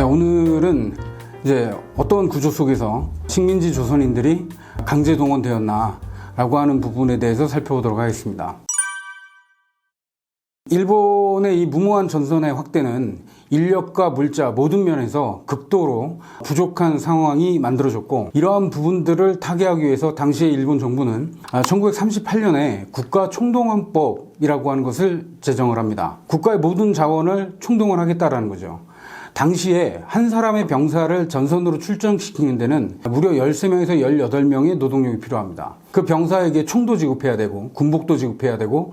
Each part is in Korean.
오늘은 이제 어떤 구조 속에서 식민지 조선인들이 강제 동원되었나 라고 하는 부분에 대해서 살펴보도록 하겠습니다. 일본의 이 무모한 전선의 확대는 인력과 물자 모든 면에서 극도로 부족한 상황이 만들어졌고, 이러한 부분들을 타개하기 위해서 당시의 일본 정부는 1938년에 국가총동원법이라고 하는 것을 제정을 합니다. 국가의 모든 자원을 총동원하겠다라는 거죠. 당시에 한 사람의 병사를 전선으로 출정시키는 데는 무려 13명에서 18명의 노동력이 필요합니다. 그 병사에게 총도 지급해야 되고 군복도 지급해야 되고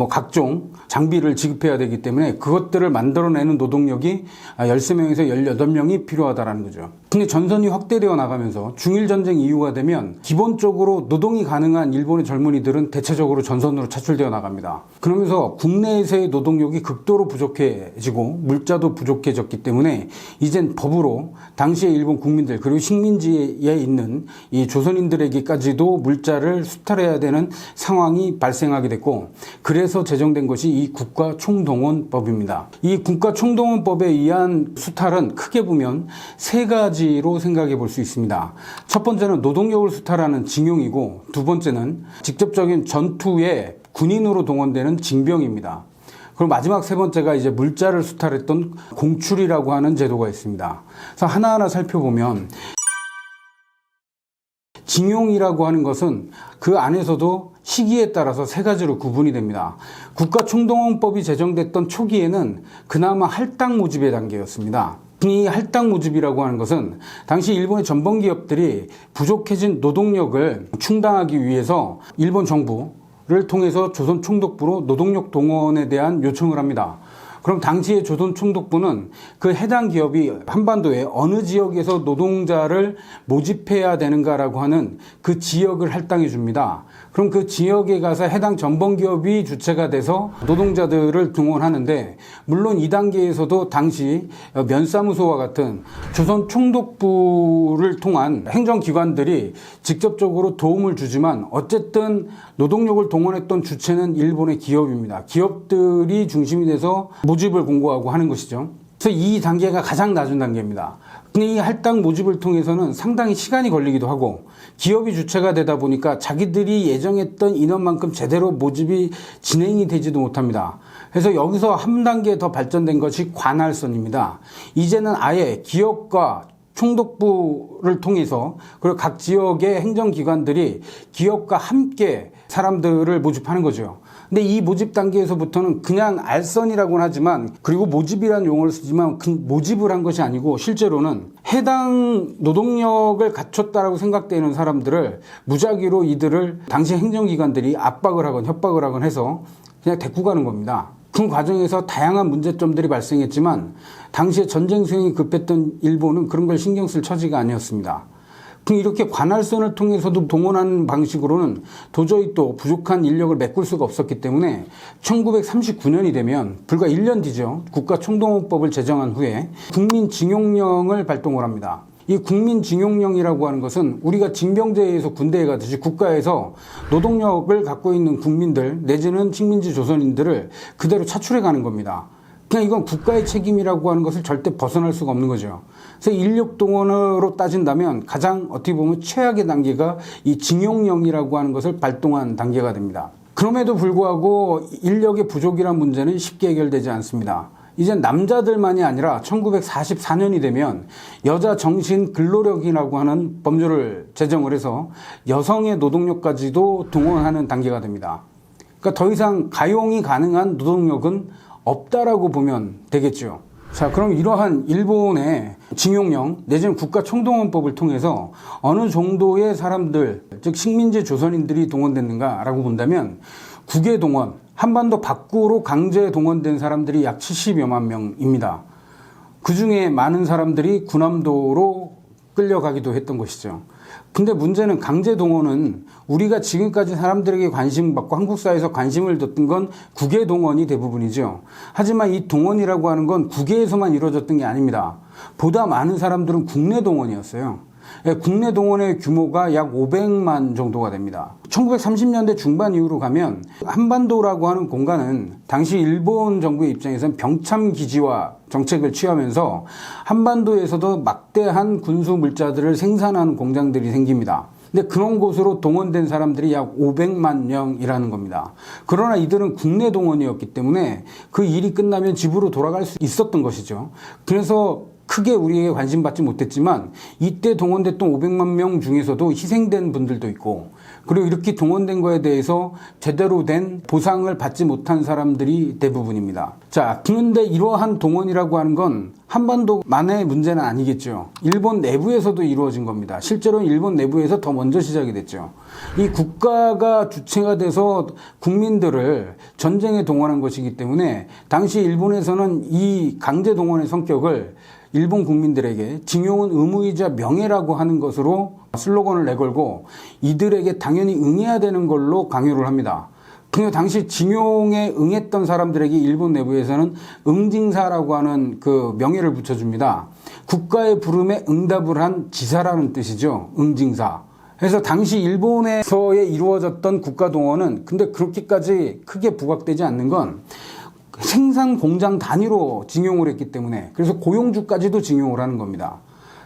각종 장비를 지급해야 되기 때문에 그것들을 만들어내는 노동력이 13명에서 18명이 필요하다는 거죠. 근데 전선이 확대되어 나가면서 중일전쟁 이후가 되면 기본적으로 노동이 가능한 일본의 젊은이들은 대체적으로 전선으로 차출되어 나갑니다. 그러면서 국내에서의 노동력이 극도로 부족해지고 물자도 부족해졌기 때문에 이젠 법으로 당시의 일본 국민들 그리고 식민지에 있는 이 조선인들에게까지도 물자를 수탈해야 되는 상황이 발생하게 됐고, 그래서 제정된 것이 이 국가총동원법입니다. 이 국가총동원법에 의한 수탈은 크게 보면 세 가지로 생각해 볼 수 있습니다. 첫 번째는 노동력을 수탈하는 징용이고, 두 번째는 직접적인 전투에 군인으로 동원되는 징병입니다. 그리고 마지막 세 번째가 이제 물자를 수탈했던 공출이라고 하는 제도가 있습니다. 그래서 하나하나 살펴보면, 징용이라고 하는 것은 그 안에서도 시기에 따라서 세 가지로 구분이 됩니다. 국가총동원법이 제정됐던 초기에는 그나마 할당 모집의 단계였습니다. 이 할당 모집이라고 하는 것은 당시 일본의 전범 기업들이 부족해진 노동력을 충당하기 위해서 일본 정부를 통해서 조선총독부로 노동력 동원에 대한 요청을 합니다. 그럼 당시의 조선총독부는 그 해당 기업이 한반도의 어느 지역에서 노동자를 모집해야 되는가라고 하는 그 지역을 할당해 줍니다. 그럼 그 지역에 가서 해당 전범기업이 주체가 돼서 노동자들을 동원하는데, 물론 이 단계에서도 당시 면사무소와 같은 조선총독부를 통한 행정기관들이 직접적으로 도움을 주지만 어쨌든 노동력을 동원했던 주체는 일본의 기업입니다. 기업들이 중심이 돼서 모집을 공고하고 하는 것이죠. 그래서 이 단계가 가장 낮은 단계입니다. 근데 이 할당 모집을 통해서는 상당히 시간이 걸리기도 하고, 기업이 주체가 되다 보니까 자기들이 예정했던 인원만큼 제대로 모집이 진행이 되지도 못합니다. 그래서 여기서 한 단계 더 발전된 것이 관할선입니다. 이제는 아예 기업과 총독부를 통해서, 그리고 각 지역의 행정기관들이 기업과 함께 사람들을 모집하는 거죠. 근데 이 모집 단계에서부터는 그냥 알선이라고는 하지만, 그리고 모집이라는 용어를 쓰지만 그 모집을 한 것이 아니고 실제로는 해당 노동력을 갖췄다라고 생각되는 사람들을 무작위로 이들을 당시 행정기관들이 압박을 하건 협박을 하건 해서 그냥 데리고 가는 겁니다. 그 과정에서 다양한 문제점들이 발생했지만 당시에 전쟁 수행이 급했던 일본은 그런 걸 신경 쓸 처지가 아니었습니다. 이렇게 관할선을 통해서도 동원하는 방식으로는 도저히 또 부족한 인력을 메꿀 수가 없었기 때문에 1939년이 되면 불과 1년 뒤죠. 국가총동원법을 제정한 후에 국민징용령을 발동을 합니다. 이 국민징용령이라고 하는 것은 우리가 징병제에 의해서 군대에 가듯이 국가에서 노동력을 갖고 있는 국민들 내지는 식민지 조선인들을 그대로 차출해 가는 겁니다. 그냥 이건 국가의 책임이라고 하는 것을 절대 벗어날 수가 없는 거죠. 그래서 인력 동원으로 따진다면 가장 어떻게 보면 최악의 단계가 이 징용령이라고 하는 것을 발동한 단계가 됩니다. 그럼에도 불구하고 인력의 부족이라는 문제는 쉽게 해결되지 않습니다. 이제 남자들만이 아니라 1944년이 되면 여자 정신 근로력이라고 하는 법률을 제정을 해서 여성의 노동력까지도 동원하는 단계가 됩니다. 그러니까 더 이상 가용이 가능한 노동력은 없다라고 보면 되겠죠. 자, 그럼 이러한 일본의 징용령 내지는 국가총동원법을 통해서 어느 정도의 사람들, 즉 식민지 조선인들이 동원됐는가라고 본다면 국외 동원, 한반도 밖으로 강제 동원된 사람들이 약 70여만 명입니다. 그 중에 많은 사람들이 군함도로 끌려가기도 했던 것이죠. 근데 문제는 강제 동원은 우리가 지금까지 사람들에게 관심을 받고 한국 사회에서 관심을 뒀던 건 국외 동원이 대부분이죠. 하지만 이 동원이라고 하는 건 국외에서만 이루어졌던 게 아닙니다. 보다 많은 사람들은 국내 동원이었어요. 국내 동원의 규모가 약 500만 정도가 됩니다. 1930년대 중반 이후로 가면 한반도라고 하는 공간은 당시 일본 정부의 입장에서는 병참 기지화 정책을 취하면서 한반도에서도 막대한 군수 물자들을 생산하는 공장들이 생깁니다. 근데 그런 곳으로 동원된 사람들이 약 500만 명이라는 겁니다. 그러나 이들은 국내 동원이었기 때문에 그 일이 끝나면 집으로 돌아갈 수 있었던 것이죠. 그래서 크게 우리에게 관심 받지 못했지만 이때 동원됐던 500만 명 중에서도 희생된 분들도 있고, 그리고 이렇게 동원된 거에 대해서 제대로 된 보상을 받지 못한 사람들이 대부분입니다. 자, 그런데 이러한 동원이라고 하는 건 한반도만의 문제는 아니겠죠. 일본 내부에서도 이루어진 겁니다. 실제로는 일본 내부에서 더 먼저 시작이 됐죠. 이 국가가 주체가 돼서 국민들을 전쟁에 동원한 것이기 때문에 당시 일본에서는 이 강제 동원의 성격을 일본 국민들에게 징용은 의무이자 명예라고 하는 것으로 슬로건을 내걸고 이들에게 당연히 응해야 되는 걸로 강요를 합니다. 그 당시 징용에 응했던 사람들에게 일본 내부에서는 응징사라고 하는 그 명예를 붙여줍니다. 국가의 부름에 응답을 한 지사라는 뜻이죠. 응징사. 그래서 당시 일본에서의 이루어졌던 국가 동원은 근데 그렇게까지 크게 부각되지 않는 건 생산 공장 단위로 징용을 했기 때문에, 그래서 고용주까지도 징용을 하는 겁니다.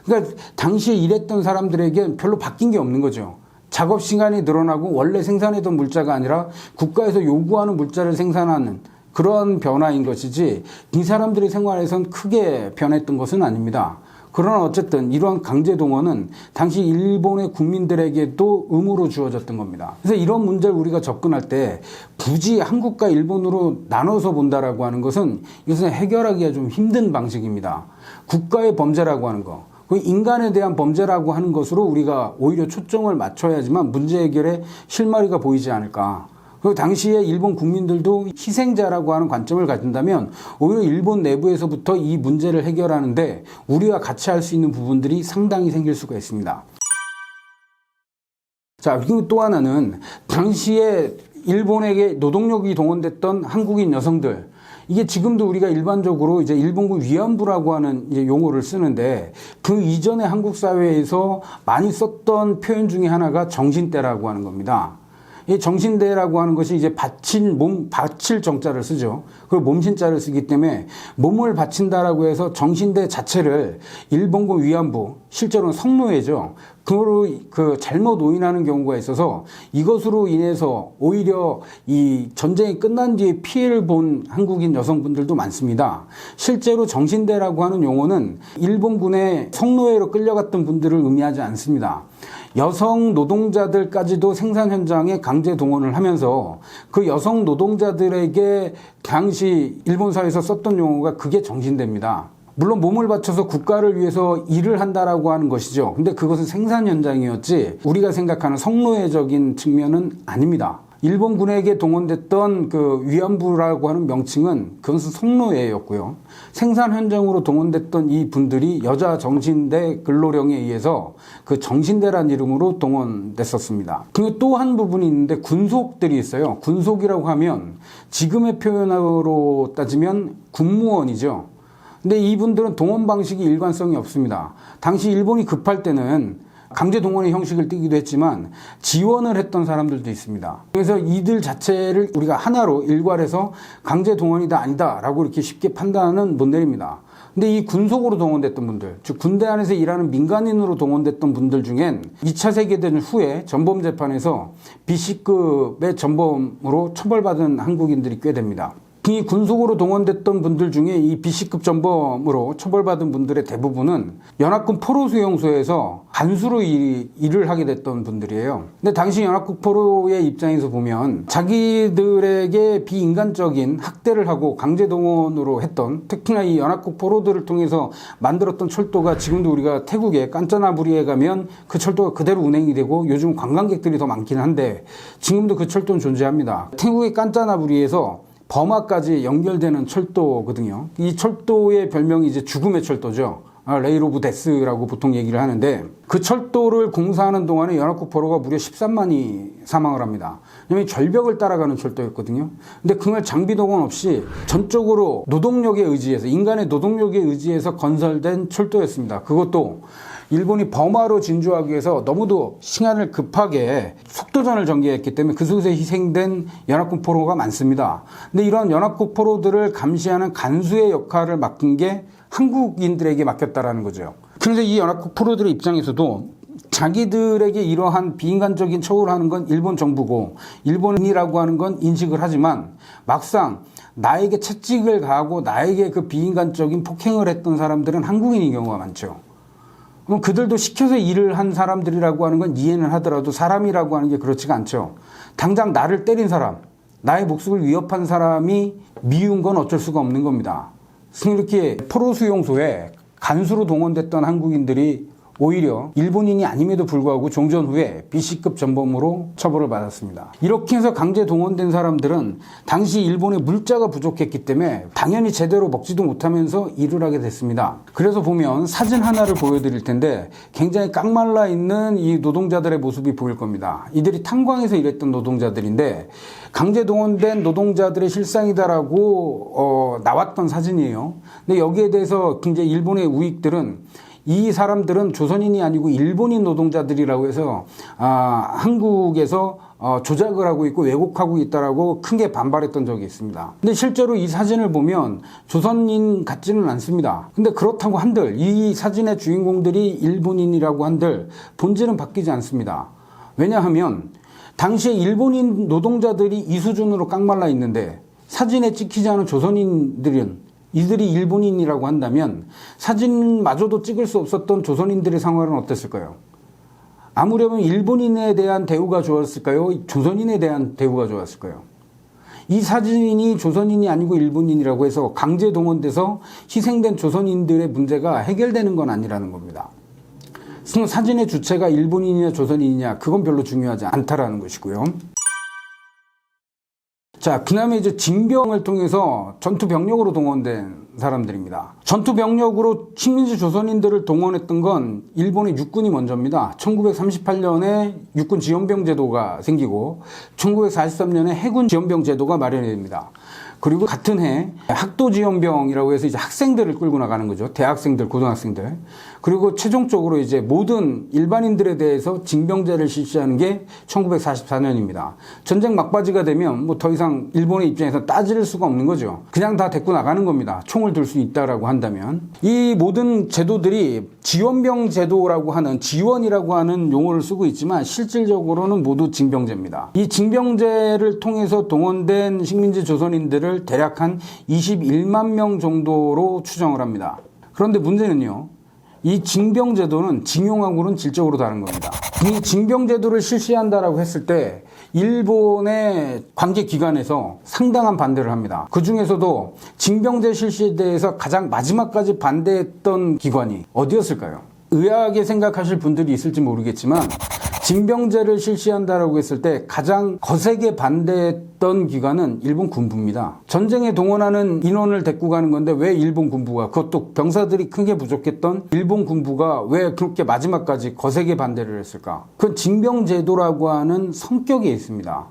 그러니까 당시에 일했던 사람들에게 별로 바뀐 게 없는 거죠. 작업 시간이 늘어나고 원래 생산했던 물자가 아니라 국가에서 요구하는 물자를 생산하는 그런 변화인 것이지 이 사람들의 생활에선 크게 변했던 것은 아닙니다. 그러나 어쨌든 이러한 강제 동원은 당시 일본의 국민들에게도 의무로 주어졌던 겁니다. 그래서 이런 문제를 우리가 접근할 때 굳이 한국과 일본으로 나눠서 본다라고 하는 것은 이것은 해결하기가 좀 힘든 방식입니다. 국가의 범죄라고 하는 거, 인간에 대한 범죄라고 하는 것으로 우리가 오히려 초점을 맞춰야지만 문제 해결에 실마리가 보이지 않을까. 그 당시에 일본 국민들도 희생자라고 하는 관점을 가진다면 오히려 일본 내부에서부터 이 문제를 해결하는데 우리가 같이 할 수 있는 부분들이 상당히 생길 수가 있습니다. 자, 그리고 또 하나는 당시에 일본에게 노동력이 동원됐던 한국인 여성들, 이게 지금도 우리가 일반적으로 이제 일본군 위안부라고 하는 이제 용어를 쓰는데 그 이전에 한국 사회에서 많이 썼던 표현 중에 하나가 정신대라고 하는 겁니다. 이 정신대라고 하는 것이 이제 바칠 정자를 쓰죠. 그리고 몸신자를 쓰기 때문에 몸을 바친다라고 해서 정신대 자체를 일본군 위안부, 실제로는 성노예죠. 그거로 잘못 오인하는 경우가 있어서 이것으로 인해서 오히려 이 전쟁이 끝난 뒤에 피해를 본 한국인 여성분들도 많습니다. 실제로 정신대라고 하는 용어는 일본군의 성노예로 끌려갔던 분들을 의미하지 않습니다. 여성 노동자들까지도 생산 현장에 강제 동원을 하면서 그 여성 노동자들에게 당시 일본 사회에서 썼던 용어가 그게 정신대입니다. 물론 몸을 바쳐서 국가를 위해서 일을 한다라고 하는 것이죠. 근데 그것은 생산 현장이었지 우리가 생각하는 성노예적인 측면은 아닙니다. 일본군에게 동원됐던 그 위안부라고 하는 명칭은 그것은 성노예였고요. 생산 현장으로 동원됐던 이 분들이 여자 정신대 근로령에 의해서 그 정신대란 이름으로 동원됐었습니다. 그리고 또 한 부분이 있는데 군속들이 있어요. 군속이라고 하면 지금의 표현으로 따지면 군무원이죠. 근데 이분들은 동원 방식이 일관성이 없습니다. 당시 일본이 급할 때는 강제 동원의 형식을 띠기도 했지만 지원을 했던 사람들도 있습니다. 그래서 이들 자체를 우리가 하나로 일괄해서 강제 동원이다 아니다 라고 이렇게 쉽게 판단은 못 내립니다. 근데 이 군속으로 동원됐던 분들, 즉 군대 안에서 일하는 민간인으로 동원됐던 분들 중엔 2차 세계대전 후에 전범재판에서 B씨급의 전범으로 처벌받은 한국인들이 꽤 됩니다. 이 군속으로 동원됐던 분들 중에 이 B씨급 전범으로 처벌받은 분들의 대부분은 연합군 포로수용소에서 간수로 일을 하게 됐던 분들이에요. 근데 당시 연합군 포로의 입장에서 보면 자기들에게 비인간적인 학대를 하고 강제 동원으로 했던, 특히나 이 연합군 포로들을 통해서 만들었던 철도가 지금도 우리가 태국의 깐짜나부리에 가면 그 철도가 그대로 운행이 되고 요즘 관광객들이 더 많긴 한데 지금도 그 철도는 존재합니다. 태국의 깐짜나부리에서 버마까지 연결되는 철도거든요. 이 철도의 별명이 이제 죽음의 철도죠. 레일 오브 데스라고 보통 얘기를 하는데 그 철도를 공사하는 동안에 연합국 포로가 무려 13만이 사망을 합니다. 왜냐하면 절벽을 따라가는 철도였거든요. 근데 그날 장비 동원 없이 전적으로 노동력에 의지해서, 인간의 노동력에 의지해서 건설된 철도였습니다. 그것도 일본이 버마로 진주하기 위해서 너무도 시간을 급하게 속도전을 전개했기 때문에 그 속에서 희생된 연합국 포로가 많습니다. 근데 이런 연합국 포로들을 감시하는 간수의 역할을 맡긴 게 한국인들에게 맡겼다라는 거죠. 그래서 이 연합국 포로들의 입장에서도 자기들에게 이러한 비인간적인 처우를 하는 건 일본 정부고 일본인이라고 하는 건 인식을 하지만 막상 나에게 채찍을 가하고 나에게 그 비인간적인 폭행을 했던 사람들은 한국인인 경우가 많죠. 그럼 그들도 시켜서 일을 한 사람들이라고 하는 건 이해는 하더라도 사람이라고 하는 게 그렇지가 않죠. 당장 나를 때린 사람, 나의 목숨을 위협한 사람이 미운 건 어쩔 수가 없는 겁니다. 이렇게 포로 수용소에 간수로 동원됐던 한국인들이 오히려 일본인이 아님에도 불구하고 종전 후에 BC급 전범으로 처벌을 받았습니다. 이렇게 해서 강제 동원된 사람들은 당시 일본에 물자가 부족했기 때문에 당연히 제대로 먹지도 못하면서 일을 하게 됐습니다. 그래서 보면 사진 하나를 보여드릴 텐데 굉장히 깡말라 있는 이 노동자들의 모습이 보일 겁니다. 이들이 탄광에서 일했던 노동자들인데 강제 동원된 노동자들의 실상이다라고 나왔던 사진이에요. 근데 여기에 대해서 굉장히 일본의 우익들은 이 사람들은 조선인이 아니고 일본인 노동자들이라고 해서 한국에서 조작을 하고 있고 왜곡하고 있다라고 크게 반발했던 적이 있습니다. 근데 실제로 이 사진을 보면 조선인 같지는 않습니다. 근데 그렇다고 한들 이 사진의 주인공들이 일본인이라고 한들 본질은 바뀌지 않습니다. 왜냐하면 당시에 일본인 노동자들이 이 수준으로 깡말라 있는데 사진에 찍히지 않은 조선인들은 이들이 일본인이라고 한다면 사진마저도 찍을 수 없었던 조선인들의 상황은 어땠을까요? 아무려면 일본인에 대한 대우가 좋았을까요? 조선인에 대한 대우가 좋았을까요? 이 사진이 조선인이 아니고 일본인이라고 해서 강제 동원돼서 희생된 조선인들의 문제가 해결되는 건 아니라는 겁니다. 사진의 주체가 일본인이냐 조선인이냐 그건 별로 중요하지 않다라는 것이고요. 자, 그 다음에 이제 징병을 통해서 전투병력으로 동원된 사람들입니다. 전투병력으로 식민지 조선인들을 동원했던 건 일본의 육군이 먼저입니다. 1938년에 육군 지원병 제도가 생기고 1943년에 해군 지원병 제도가 마련이 됩니다. 그리고 같은 해 학도 지원병이라고 해서 이제 학생들을 끌고 나가는 거죠. 대학생들, 고등학생들. 그리고 최종적으로 이제 모든 일반인들에 대해서 징병제를 실시하는 게 1944년입니다. 전쟁 막바지가 되면 뭐 더 이상 일본의 입장에서 따질 수가 없는 거죠. 그냥 다 데리고 나가는 겁니다. 총을 들 수 있다라고 한다면. 이 모든 제도들이 지원병 제도라고 하는 지원이라고 하는 용어를 쓰고 있지만 실질적으로는 모두 징병제입니다. 이 징병제를 통해서 동원된 식민지 조선인들을 대략 한 21만 명 정도로 추정을 합니다. 그런데 문제는요. 이 징병제도는 징용하고는 질적으로 다른 겁니다. 이 징병제도를 실시한다라고 했을 때 일본의 관계기관에서 상당한 반대를 합니다. 그 중에서도 징병제 실시에 대해서 가장 마지막까지 반대했던 기관이 어디였을까요? 의아하게 생각하실 분들이 있을지 모르겠지만 징병제를 실시한다라고 했을 때 가장 거세게 반대했던 기관은 일본 군부입니다. 전쟁에 동원하는 인원을 데리고 가는 건데 왜 일본 군부가, 그것도 병사들이 크게 부족했던 일본 군부가 왜 그렇게 마지막까지 거세게 반대를 했을까? 그건 징병제도라고 하는 성격에 있습니다.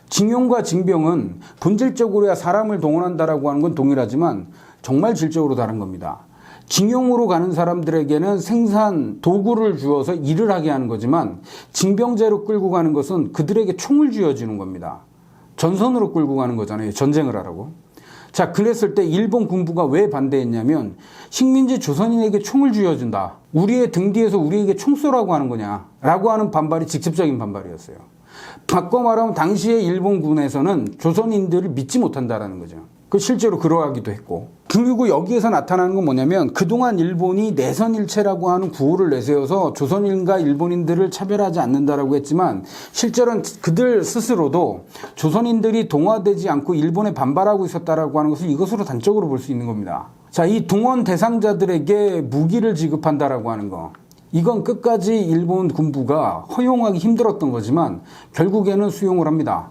징용과 징병은 본질적으로야 사람을 동원한다라고 하는 건 동일하지만 정말 질적으로 다른 겁니다. 징용으로 가는 사람들에게는 생산 도구를 주어서 일을 하게 하는 거지만 징병제로 끌고 가는 것은 그들에게 총을 쥐어주는 겁니다. 전선으로 끌고 가는 거잖아요. 전쟁을 하라고. 자, 그랬을 때 일본 군부가 왜 반대했냐면 식민지 조선인에게 총을 쥐어준다. 우리의 등 뒤에서 우리에게 총 쏘라고 하는 거냐 라고 하는 반발이 직접적인 반발이었어요. 바꿔 말하면 당시의 일본군에서는 조선인들을 믿지 못한다라는 거죠. 그 실제로 그러하기도 했고. 그리고 여기에서 나타나는 건 뭐냐면 그동안 일본이 내선일체라고 하는 구호를 내세워서 조선인과 일본인들을 차별하지 않는다라고 했지만 실제로는 그들 스스로도 조선인들이 동화되지 않고 일본에 반발하고 있었다라고 하는 것을 이것으로 단적으로 볼 수 있는 겁니다. 자, 이 동원 대상자들에게 무기를 지급한다라고 하는 거. 이건 끝까지 일본 군부가 허용하기 힘들었던 거지만 결국에는 수용을 합니다.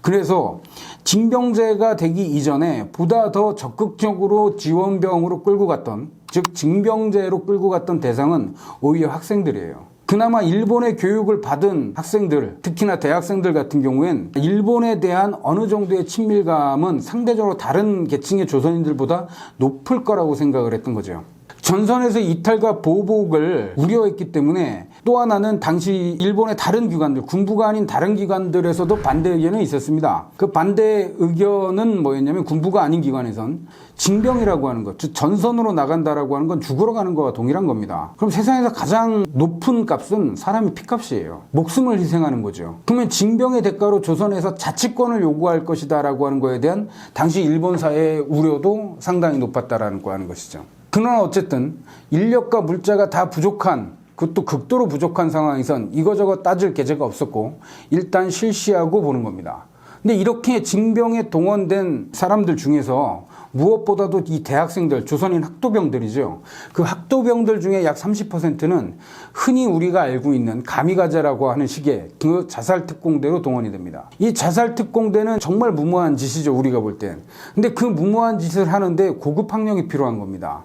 그래서 징병제가 되기 이전에 보다 더 적극적으로 지원병으로 끌고 갔던, 즉 징병제로 끌고 갔던 대상은 오히려 학생들이에요. 그나마 일본의 교육을 받은 학생들, 특히나 대학생들 같은 경우엔 일본에 대한 어느 정도의 친밀감은 상대적으로 다른 계층의 조선인들보다 높을 거라고 생각을 했던 거죠. 전선에서 이탈과 보복을 우려했기 때문에 또 하나는 당시 일본의 다른 기관들, 군부가 아닌 다른 기관들에서도 반대 의견이 있었습니다. 그 반대 의견은 뭐였냐면 군부가 아닌 기관에선 징병이라고 하는 것, 즉 전선으로 나간다라고 하는 건 죽으러 가는 거와 동일한 겁니다. 그럼 세상에서 가장 높은 값은 사람의 피값이에요. 목숨을 희생하는 거죠. 그러면 징병의 대가로 조선에서 자치권을 요구할 것이다라고 하는 거에 대한 당시 일본 사회의 우려도 상당히 높았다라는 거 하는 것이죠. 그러나 어쨌든 인력과 물자가 다 부족한, 그것도 극도로 부족한 상황에선 이거저거 따질 계제가 없었고 일단 실시하고 보는 겁니다. 근데 이렇게 징병에 동원된 사람들 중에서 무엇보다도 이 대학생들, 조선인 학도병들이죠. 그 학도병들 중에 약 30%는 흔히 우리가 알고 있는 가미가제라고 하는 식의 그 자살특공대로 동원이 됩니다. 이 자살특공대는 정말 무모한 짓이죠, 우리가 볼 땐. 근데 그 무모한 짓을 하는데 고급 학력이 필요한 겁니다.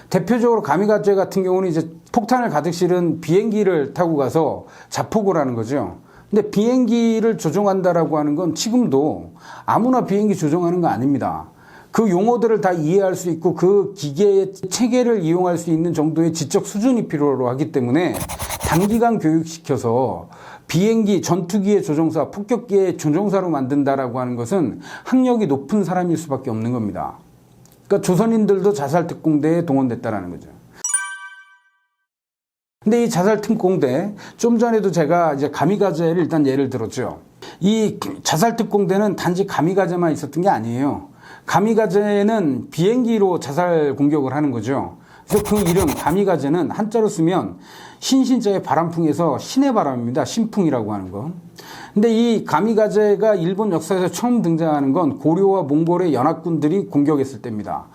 대표적으로 가미가제 같은 경우는 이제 폭탄을 가득 실은 비행기를 타고 가서 자폭을 하는 거죠. 근데 비행기를 조종한다라고 하는 건 지금도 아무나 비행기 조종하는 거 아닙니다. 그 용어들을 다 이해할 수 있고 그 기계의 체계를 이용할 수 있는 정도의 지적 수준이 필요로 하기 때문에 단기간 교육시켜서 비행기, 전투기의 조종사, 폭격기의 조종사로 만든다라고 하는 것은 학력이 높은 사람일 수밖에 없는 겁니다. 그러니까 조선인들도 자살특공대에 동원됐다라는 거죠. 근데 이 자살특공대, 좀 전에도 제가 이제 가미가제를 일단 예를 들었죠. 이 자살특공대는 단지 가미가제만 있었던 게 아니에요. 가미가제는 비행기로 자살 공격을 하는 거죠. 그래서 그 이름 가미가제는 한자로 쓰면 신신자의 바람풍에서 신의 바람입니다. 신풍이라고 하는 거. 근데 이 가미가제가 일본 역사에서 처음 등장하는 건 고려와 몽골의 연합군들이 공격했을 때입니다.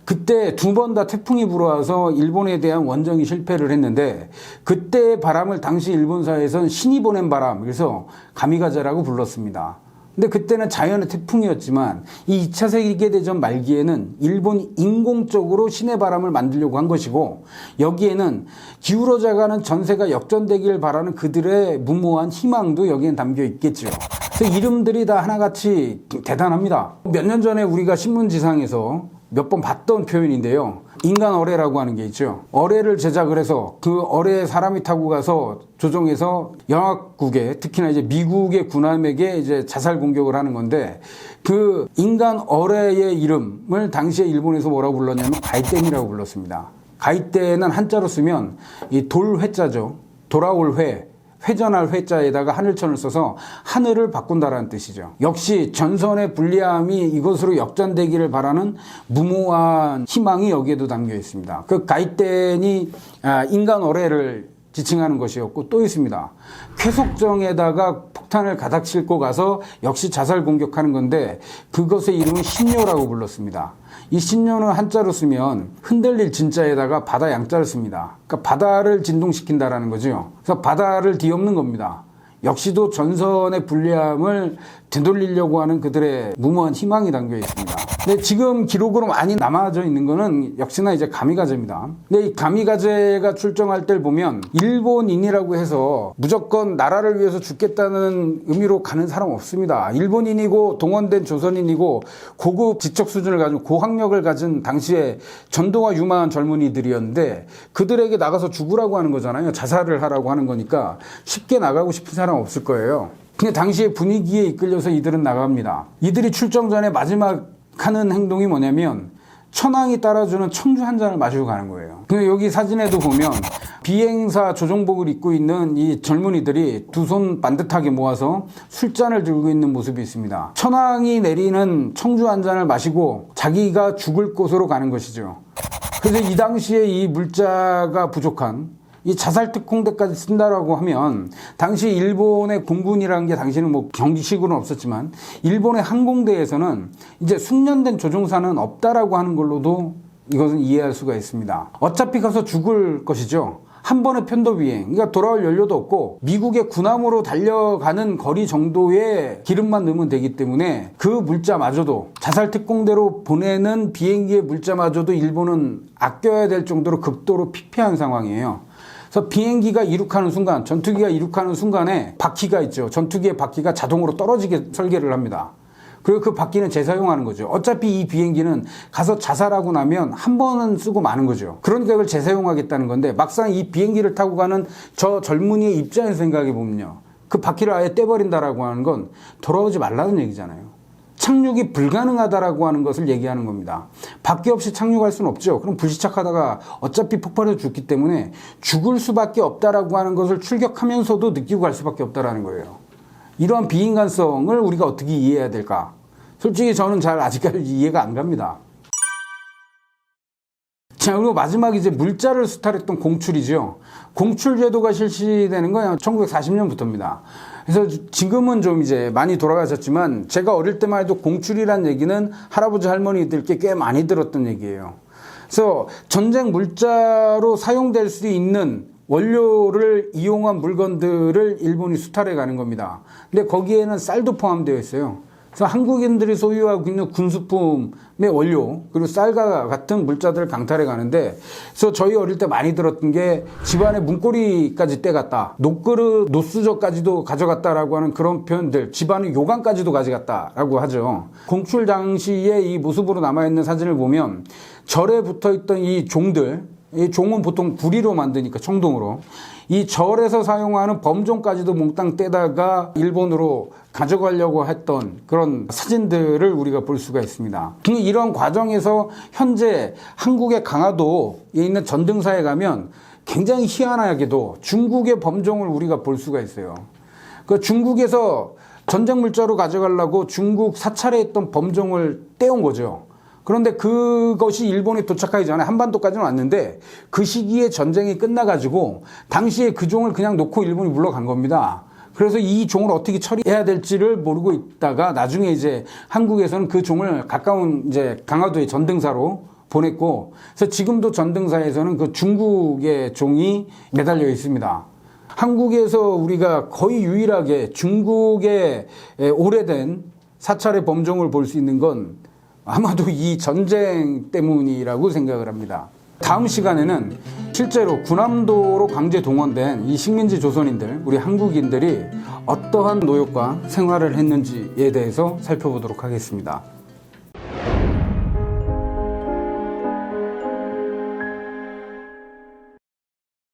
그때 두 번 다 태풍이 불어와서 일본에 대한 원정이 실패를 했는데 그때의 바람을 당시 일본 사회에서는 신이 보낸 바람, 그래서 가미가제라고 불렀습니다. 근데 그때는 자연의 태풍이었지만 이 2차 세계대전 말기에는 일본이 인공적으로 신의 바람을 만들려고 한 것이고 여기에는 기울어져가는 전세가 역전되길 바라는 그들의 무모한 희망도 여기엔 담겨 있겠죠. 그래서 이름들이 다 하나같이 대단합니다. 몇 년 전에 우리가 신문지상에서 몇 번 봤던 표현인데요. 인간 어뢰라고 하는 게 있죠. 어뢰를 제작을 해서 그 어뢰에 사람이 타고 가서 조종해서 연합국에, 특히나 이제 미국의 군함에게 이제 자살 공격을 하는 건데 그 인간 어뢰의 이름을 당시에 일본에서 뭐라고 불렀냐면 가이텐이라고 불렀습니다. 가이텐은 한자로 쓰면 이 돌회자죠. 돌아올 회. 회전할 회자에다가 하늘천을 써서 하늘을 바꾼다라는 뜻이죠. 역시 전선의 불리함이 이것으로 역전되기를 바라는 무모한 희망이 여기에도 담겨 있습니다. 그 가이텐이 인간 어뢰를 지칭하는 것이었고 또 있습니다. 쾌속정에다가 폭탄을 가닥 싣고 가서 역시 자살 공격하는 건데 그것의 이름은 신요라고 불렀습니다. 이 신요는 한자로 쓰면 흔들릴 진자에다가 바다 양자를 씁니다. 그러니까 바다를 진동시킨다라는 거죠. 그래서 바다를 뒤엎는 겁니다. 역시도 전선의 불리함을 되돌리려고 하는 그들의 무모한 희망이 담겨 있습니다. 근데 지금 기록으로 많이 남아져 있는 거는 역시나 이제 가미가제입니다. 근데 이 가미가제가 출정할 때를 보면 일본인이라고 해서 무조건 나라를 위해서 죽겠다는 의미로 가는 사람 없습니다. 일본인이고 동원된 조선인이고 고급 지적 수준을 가지고 고학력을 가진 당시에 전도가 유망한 젊은이들이었는데 그들에게 나가서 죽으라고 하는 거잖아요. 자살을 하라고 하는 거니까 쉽게 나가고 싶은 사람 없을 거예요. 근데 당시의 분위기에 이끌려서 이들은 나갑니다. 이들이 출정 전에 마지막 하는 행동이 뭐냐면 천황이 따라주는 청주 한 잔을 마시고 가는 거예요. 근데 여기 사진에도 보면 비행사 조종복을 입고 있는 이 젊은이들이 두 손 반듯하게 모아서 술잔을 들고 있는 모습이 있습니다. 천황이 내리는 청주 한 잔을 마시고 자기가 죽을 곳으로 가는 것이죠. 그래서 이 당시에 이 물자가 부족한 이 자살특공대까지 쓴다라고 하면 당시 일본의 공군이라는 게 당시는 뭐 정식으로는 없었지만 일본의 항공대에서는 이제 숙련된 조종사는 없다라고 하는 걸로도 이것은 이해할 수가 있습니다. 어차피 가서 죽을 것이죠. 한 번의 편도 비행, 그러니까 돌아올 연료도 없고 미국의 군함으로 달려가는 거리 정도의 기름만 넣으면 되기 때문에 그 물자마저도 자살특공대로 보내는 비행기의 물자마저도 일본은 아껴야 될 정도로 극도로 피폐한 상황이에요. 그래서 비행기가 이륙하는 순간, 전투기가 이륙하는 순간에 바퀴가 있죠. 전투기의 바퀴가 자동으로 떨어지게 설계를 합니다. 그리고 그 바퀴는 재사용하는 거죠. 어차피 이 비행기는 가서 자살하고 나면 한 번은 쓰고 마는 거죠. 그러니까 이걸 재사용하겠다는 건데 막상 이 비행기를 타고 가는 저 젊은이의 입장에서 생각해 보면요. 그 바퀴를 아예 떼버린다라고 하는 건 돌아오지 말라는 얘기잖아요. 착륙이 불가능하다라고 하는 것을 얘기하는 겁니다. 바퀴 없이 착륙할 수는 없죠. 그럼 불시착하다가 어차피 폭발해서 죽기 때문에 죽을 수밖에 없다라고 하는 것을 출격하면서도 느끼고 갈 수밖에 없다라는 거예요. 이러한 비인간성을 우리가 어떻게 이해해야 될까? 솔직히 저는 잘 아직까지 이해가 안 갑니다. 자, 그리고 마지막 이제 물자를 수탈했던 공출이죠. 공출 제도가 실시되는 건 1940년부터입니다. 그래서 지금은 좀 이제 많이 돌아가셨지만 제가 어릴 때만 해도 공출이란 얘기는 할아버지 할머니들께 꽤 많이 들었던 얘기예요. 그래서 전쟁 물자로 사용될 수 있는 원료를 이용한 물건들을 일본이 수탈해 가는 겁니다. 근데 거기에는 쌀도 포함되어 있어요. 그래서 한국인들이 소유하고 있는 군수품의 원료 그리고 쌀과 같은 물자들을 강탈해 가는데, 그래서 저희 어릴 때 많이 들었던 게 집안의 문고리까지 떼갔다, 녹그릇 노수저까지도 가져갔다라고 하는 그런 표현들, 집안의 요강까지도 가져갔다라고 하죠. 공출 당시에 이 모습으로 남아있는 사진을 보면 절에 붙어있던 이 종들, 이 종은 보통 구리로 만드니까 청동으로, 이 절에서 사용하는 범종까지도 몽땅 떼다가 일본으로 가져가려고 했던 그런 사진들을 우리가 볼 수가 있습니다. 이런 과정에서 현재 한국의 강화도에 있는 전등사에 가면 굉장히 희한하게도 중국의 범종을 우리가 볼 수가 있어요. 그 중국에서 전쟁 물자로 가져가려고 중국 사찰에 있던 범종을 떼온 거죠. 그런데 그것이 일본에 도착하기 전에 한반도까지는 왔는데 그 시기에 전쟁이 끝나가지고 당시에 그 종을 그냥 놓고 일본이 물러간 겁니다. 그래서 이 종을 어떻게 처리해야 될지를 모르고 있다가 나중에 이제 한국에서는 그 종을 가까운 이제 강화도의 전등사로 보냈고, 그래서 지금도 전등사에서는 그 중국의 종이 매달려 있습니다. 한국에서 우리가 거의 유일하게 중국의 오래된 사찰의 범종을 볼 수 있는 건 아마도 이 전쟁 때문이라고 생각을 합니다. 다음 시간에는 실제로 군함도로 강제 동원된 이 식민지 조선인들, 우리 한국인들이 어떠한 노역과 생활을 했는지에 대해서 살펴보도록 하겠습니다.